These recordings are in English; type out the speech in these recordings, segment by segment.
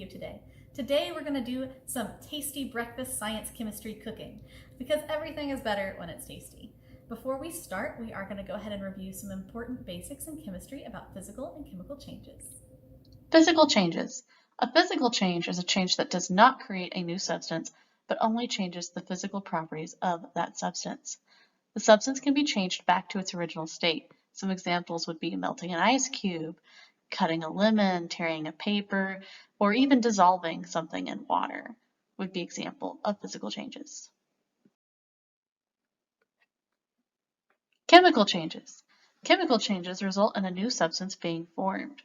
today. Today we're going to do some tasty breakfast science chemistry cooking because everything is better when it's tasty. Before we start, we are going to go ahead and review some important basics in chemistry about physical and chemical changes. Physical changes. A physical change is a change that does not create a new substance, but only changes the physical properties of that substance. The substance can be changed back to its original state. Some examples would be melting an ice cube, cutting a lemon, tearing a paper, or even dissolving something in water would be example of physical changes. Chemical changes. Chemical changes result in a new substance being formed.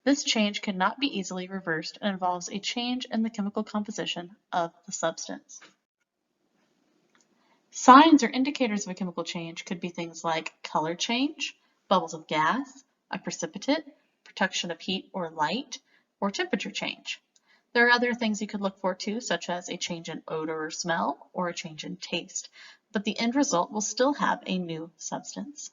This change cannot be easily reversed and involves a change in the chemical composition of the substance. Signs or indicators of a chemical change could be things like color change, bubbles of gas, a precipitate, production of heat or light, or temperature change. There are other things you could look for too, such as a change in odor or smell, or a change in taste, but the end result will still have a new substance.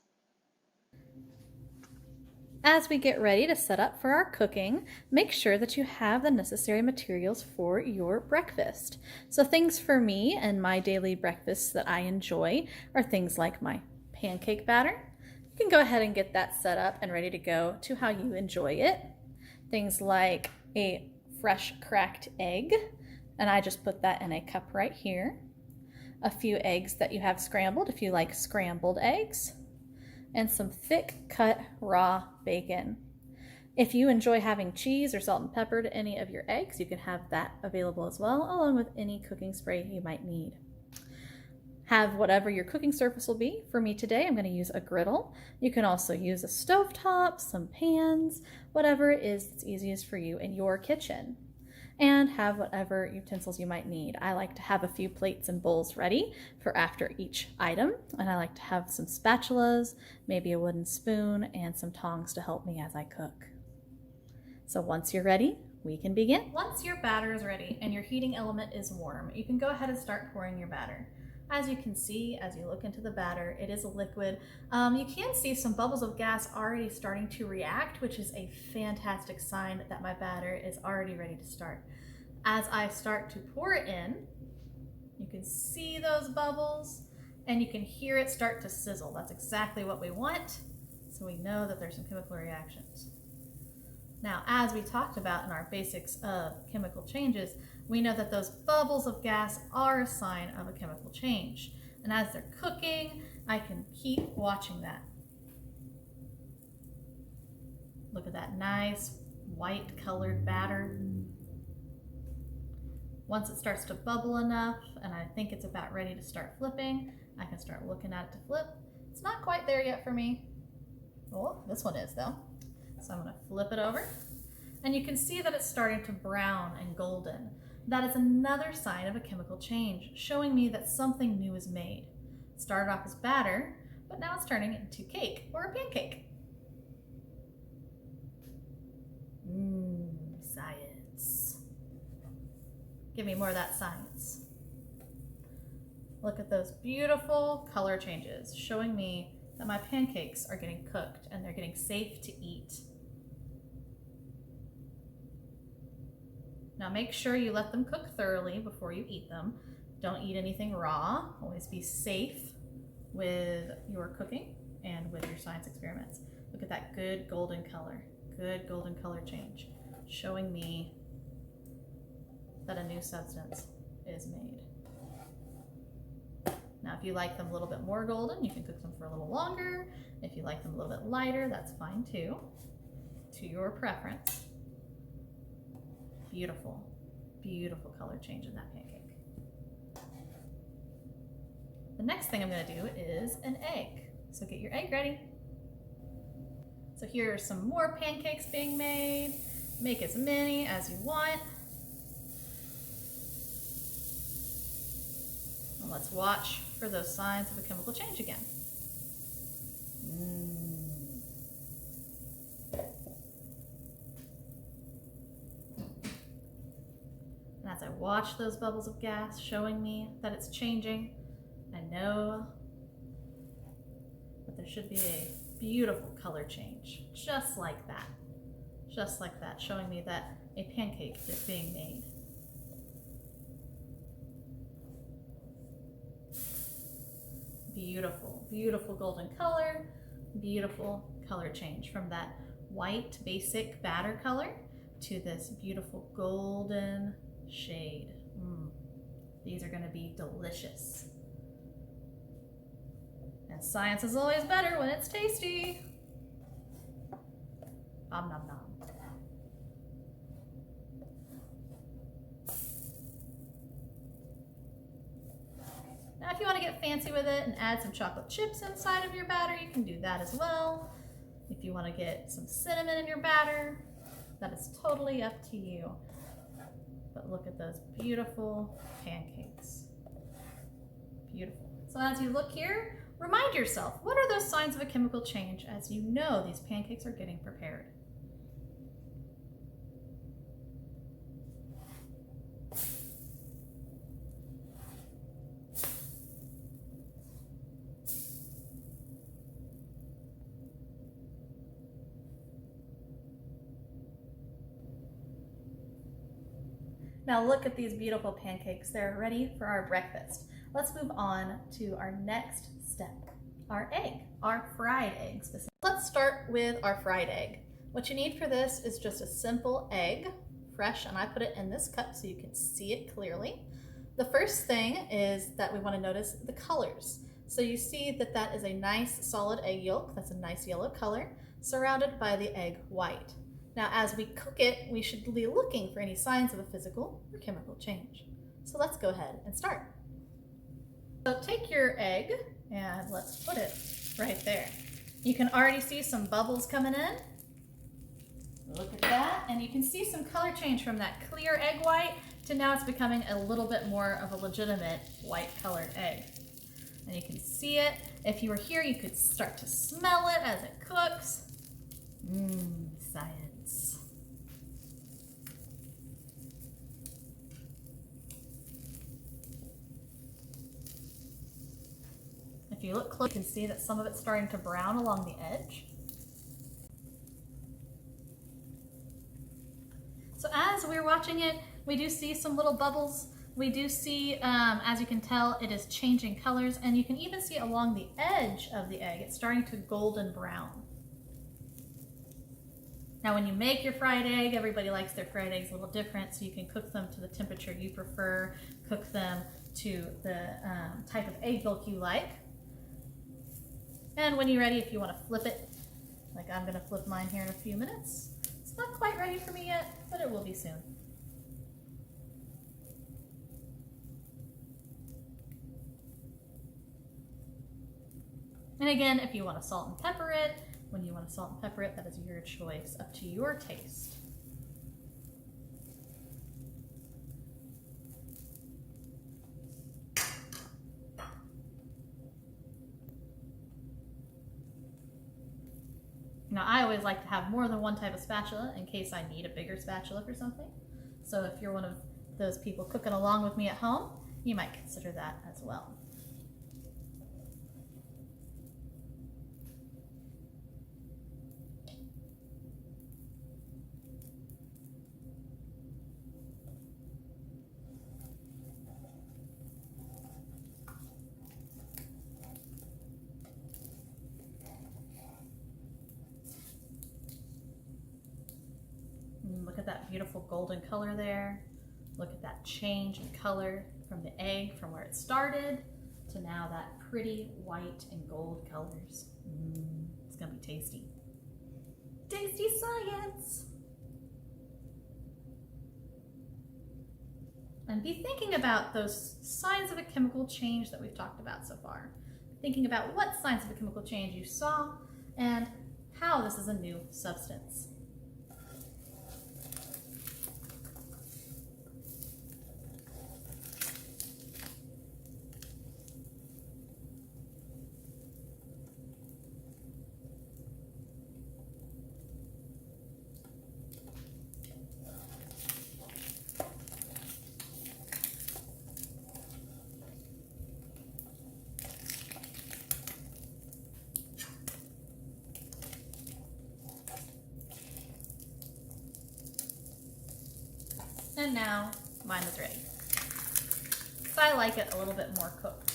As we get ready to set up for our cooking, make sure that you have the necessary materials for your breakfast. So things for me and my daily breakfasts that I enjoy are things like my pancake batter. You can go ahead and get that set up and ready to go to how you enjoy it. Things like a fresh cracked egg, and I just put that in a cup right here. A few eggs that you have scrambled if you like scrambled eggs, and some thick cut raw bacon. If you enjoy having cheese or salt and pepper to any of your eggs, you can have that available as well, along with any cooking spray you might need. Have whatever your cooking surface will be. For me today, I'm going to use a griddle. You can also use a stovetop, some pans, whatever it is that's easiest for you in your kitchen. And have whatever utensils you might need. I like to have a few plates and bowls ready for after each item, and I like to have some spatulas, maybe a wooden spoon, and some tongs to help me as I cook. So once you're ready, we can begin. Once your batter is ready and your heating element is warm, you can go ahead and start pouring your batter. As you can see, as you look into the batter, it is a liquid. You can see some bubbles of gas already starting to react, which is a fantastic sign that my batter is already ready to start. As I start to pour it in, you can see those bubbles and you can hear it start to sizzle. That's exactly what we want, so we know that there's some chemical reactions. Now, as we talked about in our basics of chemical changes, we know that those bubbles of gas are a sign of a chemical change. And as they're cooking, I can keep watching that. Look at that nice white colored batter. Once it starts to bubble enough and I think it's about ready to start flipping, I can start looking at it to flip. It's not quite there yet for me. Oh, this one is though. So I'm going to flip it over. And you can see that it's starting to brown and golden. That is another sign of a chemical change, showing me that something new is made. It started off as batter, but now it's turning into cake or a pancake. Science. Give me more of that science. Look at those beautiful color changes, showing me that my pancakes are getting cooked and they're getting safe to eat. Now make sure you let them cook thoroughly before you eat them. Don't eat anything raw. Always be safe with your cooking and with your science experiments. Look at that good golden color change, showing me that a new substance is made. Now if you like them a little bit more golden, you can cook them for a little longer. If you like them a little bit lighter, that's fine too, to your preference. Beautiful, beautiful color change in that pancake. The next thing I'm going to do is an egg. So get your egg ready. So here are some more pancakes being made. Make as many as you want. And let's watch for those signs of a chemical change again. And as I watch those bubbles of gas showing me that it's changing, I know that there should be a beautiful color change, just like that, showing me that a pancake is being made. Beautiful, beautiful golden color, beautiful color change from that white basic batter color to this beautiful golden shade. These are going to be delicious. And science is always better when it's tasty. Nom nom nom. Now if you want to get fancy with it and add some chocolate chips inside of your batter, you can do that as well. If you want to get some cinnamon in your batter, that is totally up to you. But look at those beautiful pancakes. Beautiful. So as you look here, remind yourself, what are those signs of a chemical change as you know these pancakes are getting prepared? Now look at these beautiful pancakes. They're ready for our breakfast. Let's move on to our next step, our egg, our fried egg specifically. Let's start with our fried egg. What you need for this is just a simple egg, fresh, and I put it in this cup so you can see it clearly. The first thing is that we want to notice the colors. So you see that that is a nice solid egg yolk, that's a nice yellow color, surrounded by the egg white. Now, as we cook it, we should be looking for any signs of a physical or chemical change. So let's go ahead and start. So take your egg and let's put it right there. You can already see some bubbles coming in. Look at that. And you can see some color change from that clear egg white to now it's becoming a little bit more of a legitimate white colored egg. And you can see it. If you were here, you could start to smell it as it cooks. Science. If you look close, you can see that some of it's starting to brown along the edge. So as we're watching it, we do see some little bubbles. We do see, as you can tell, it is changing colors, and you can even see along the edge of the egg, it's starting to golden brown. Now when you make your fried egg, everybody likes their fried eggs a little different, so you can cook them to the temperature you prefer, cook them to the type of egg yolk you like. And when you're ready, if you want to flip it, like I'm going to flip mine here in a few minutes. It's not quite ready for me yet, but it will be soon. And again, if you want to salt and pepper it, when you want to salt and pepper it, that is your choice, up to your taste. Now, I always like to have more than one type of spatula in case I need a bigger spatula for something. So if you're one of those people cooking along with me at home, you might consider that as well. Look at that beautiful golden color there. Look at that change in color from the egg, from where it started to now that pretty white and gold colors. It's gonna be tasty. Tasty science! And be thinking about those signs of a chemical change that we've talked about so far. Thinking about what signs of a chemical change you saw and how this is a new substance. And now mine is ready. So I like it a little bit more cooked.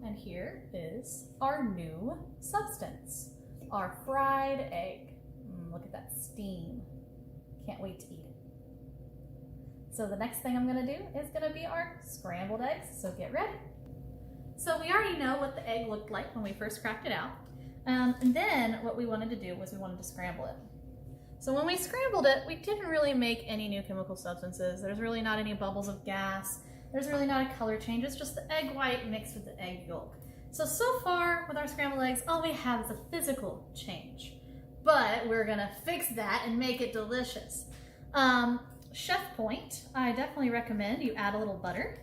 And here is our new substance, our fried egg. Look at that steam. Can't wait to eat it. So the next thing I'm gonna do is gonna be our scrambled eggs, so get ready. So we already know what the egg looked like when we first cracked it out. And then what we wanted to do was we wanted to scramble it. So when we scrambled it, we didn't really make any new chemical substances. There's really not any bubbles of gas. There's really not a color change. It's just the egg white mixed with the egg yolk. So far with our scrambled eggs, all we have is a physical change. But we're gonna fix that and make it delicious. Chef point, I definitely recommend you add a little butter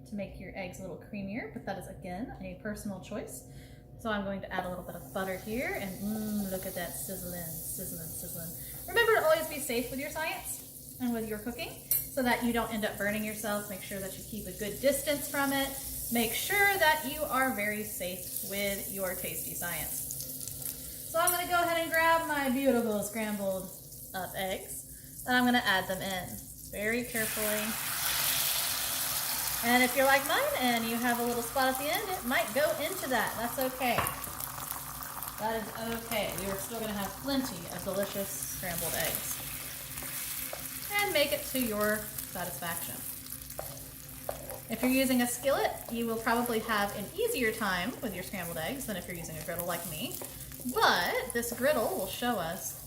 to make your eggs a little creamier, but that is again a personal choice. So I'm going to add a little bit of butter here, and look at that sizzling, sizzling, sizzling. Remember to always be safe with your science and with your cooking so that you don't end up burning yourself. Make sure that you keep a good distance from it. Make sure that you are very safe with your tasty science. So I'm gonna go ahead and grab my beautiful scrambled up eggs, and I'm gonna add them in very carefully. And if you're like mine and you have a little spot at the end, it might go into that. That's okay. That is okay. We are still gonna have plenty of delicious scrambled eggs. And make it to your satisfaction. If you're using a skillet, you will probably have an easier time with your scrambled eggs than if you're using a griddle like me. But this griddle will show us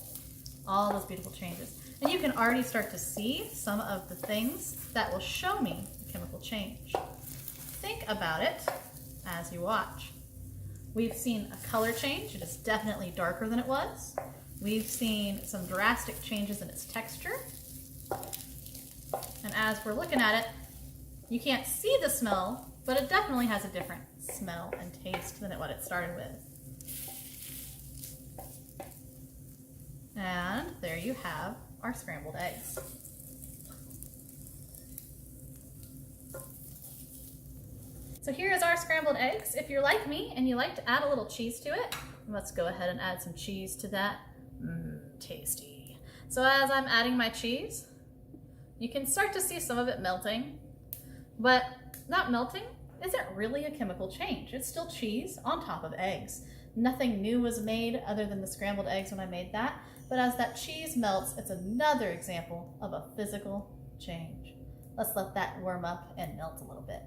all those beautiful changes. And you can already start to see some of the things that will show me the chemical change. Think about it as you watch. We've seen a color change. It is definitely darker than it was. We've seen some drastic changes in its texture. And as we're looking at it, you can't see the smell, but it definitely has a different smell and taste than what it started with. And there you have our scrambled eggs. So here is our scrambled eggs. If you're like me and you like to add a little cheese to it, let's go ahead and add some cheese to that. Tasty. So as I'm adding my cheese, you can start to see some of it melting, but not melting isn't really a chemical change. It's still cheese on top of eggs. Nothing new was made other than the scrambled eggs when I made that, but as that cheese melts, it's another example of a physical change. Let's let that warm up and melt a little bit.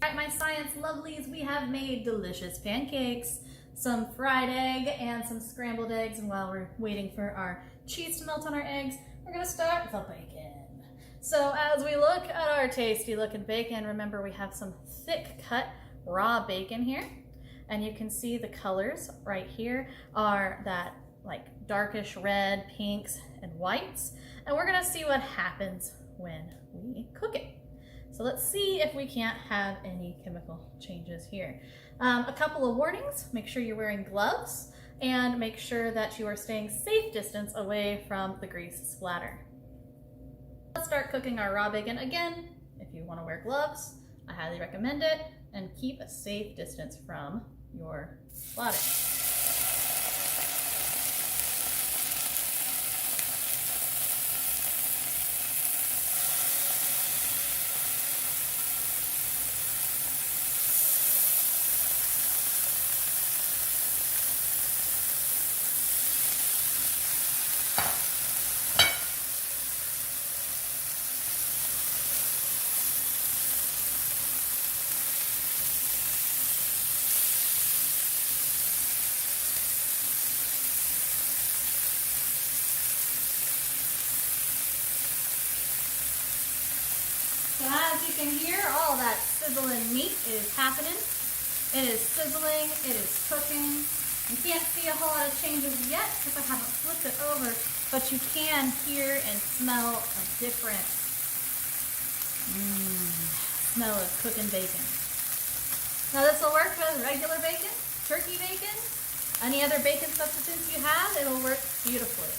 All right, my science lovelies, we have made delicious pancakes, some fried egg, and some scrambled eggs, and while we're waiting for our cheese to melt on our eggs, we're gonna start with the bacon. So as we look at our tasty looking bacon, remember we have some thick cut raw bacon here, and you can see the colors right here are that like darkish red, pinks, and whites, and we're gonna see what happens when we cook it. So let's see if we can't have any chemical changes here. A couple of warnings: make sure you're wearing gloves, and make sure that you are staying safe distance away from the grease splatter. Let's start cooking our raw bacon. Again, if you want to wear gloves, I highly recommend it, and keep a safe distance from your splatter. So as you can hear, all that sizzling meat is happening. It is sizzling, it is cooking. You can't see a whole lot of changes yet because I haven't flipped it over, but you can hear and smell a different smell of cooking bacon. Now this will work with regular bacon, turkey bacon, any other bacon substitutes you have, it'll work beautifully.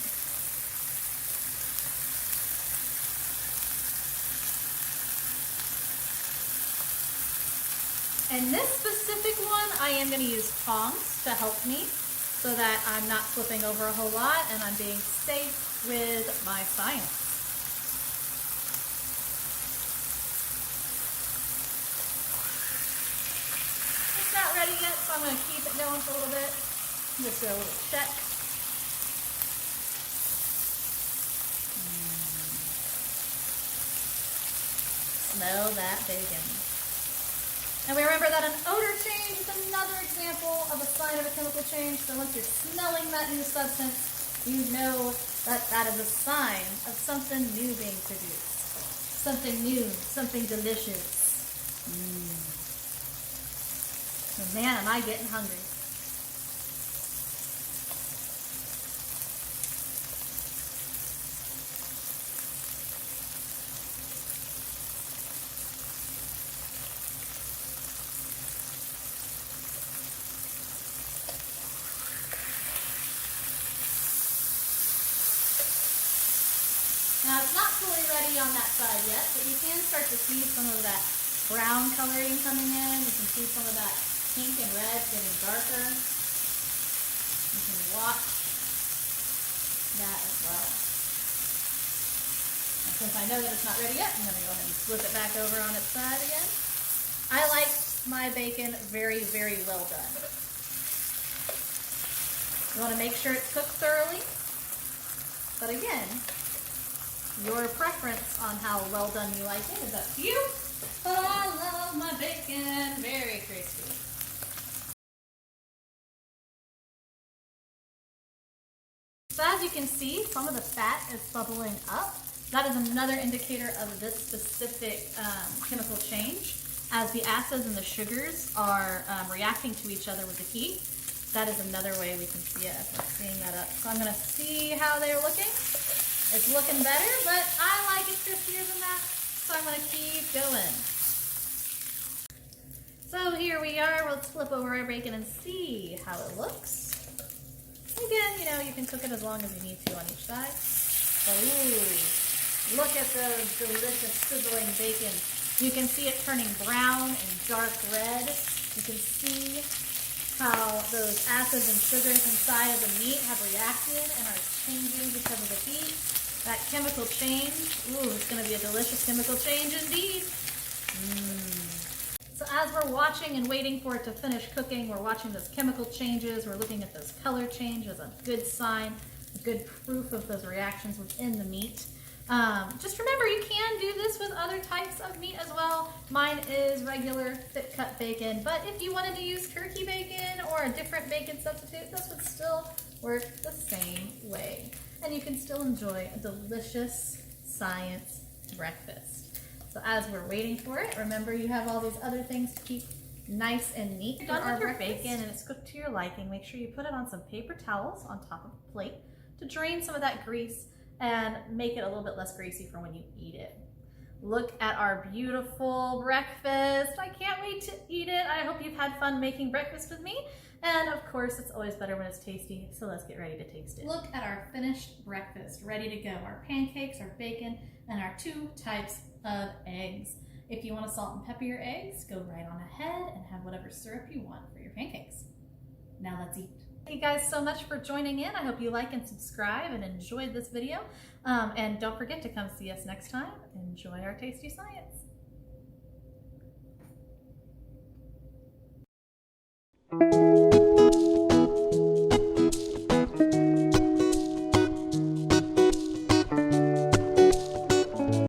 And this specific one, I am going to use tongs to help me. so that I'm not flipping over a whole lot and I'm being safe with my science. It's not ready yet, so I'm going to keep it going for a little bit. Just do a little check. Smell that bacon. And we remember that an odor change is another example of a sign of a chemical change. So once you're smelling that new substance, you know that that is a sign of something new being produced. Something new, something delicious. Oh man, am I getting hungry. Now it's not fully ready on that side yet, but you can start to see some of that brown coloring coming in. You can see some of that pink and red getting darker. You can watch that as well. And since I know that it's not ready yet, I'm going to go ahead and flip it back over on its side again. I like my bacon very, very well done. You want to make sure it's cooked thoroughly, but again, your preference on how well done you like it is up to you, but I love my bacon very crispy. So as you can see, some of the fat is bubbling up. That is another indicator of this specific chemical change. As the acids and the sugars are reacting to each other with the heat, that is another way we can see it as we're seeing that up. So I'm going to see how they're looking. It's looking better, but I like it crispier than that, so I'm going to keep going. So here we are. Let's flip over our bacon and see how it looks. Again, you know, you can cook it as long as you need to on each side. But ooh, look at those delicious sizzling bacon. You can see it turning brown and dark red. You can see how those acids and sugars inside of the meat have reacted and are changing because of the heat. That chemical change, ooh, it's going to be a delicious chemical change indeed. So as we're watching and waiting for it to finish cooking, we're watching those chemical changes, we're looking at those color changes, a good sign, a good proof of those reactions within the meat. Just remember, you can do this with other types of meat as well. Mine is regular thick cut bacon, but if you wanted to use turkey bacon or a different bacon substitute, this would still work the same way. And you can still enjoy a delicious science breakfast. So as we're waiting for it, remember you have all these other things to keep nice and neat. You're done with your bacon and it's cooked to your liking. Make sure you put it on some paper towels on top of the plate to drain some of that grease and make it a little bit less greasy for when you eat it. Look at our beautiful breakfast. I can't wait to eat it. I hope you've had fun making breakfast with me. And of course, it's always better when it's tasty, so let's get ready to taste it. Look at our finished breakfast, ready to go. Our pancakes, our bacon, and our 2 types of eggs. If you want to salt and pepper your eggs, go right on ahead and have whatever syrup you want for your pancakes. Now let's eat. Thank you guys so much for joining in. I hope you like and subscribe and enjoyed this video. And don't forget to come see us next time. Enjoy our tasty science.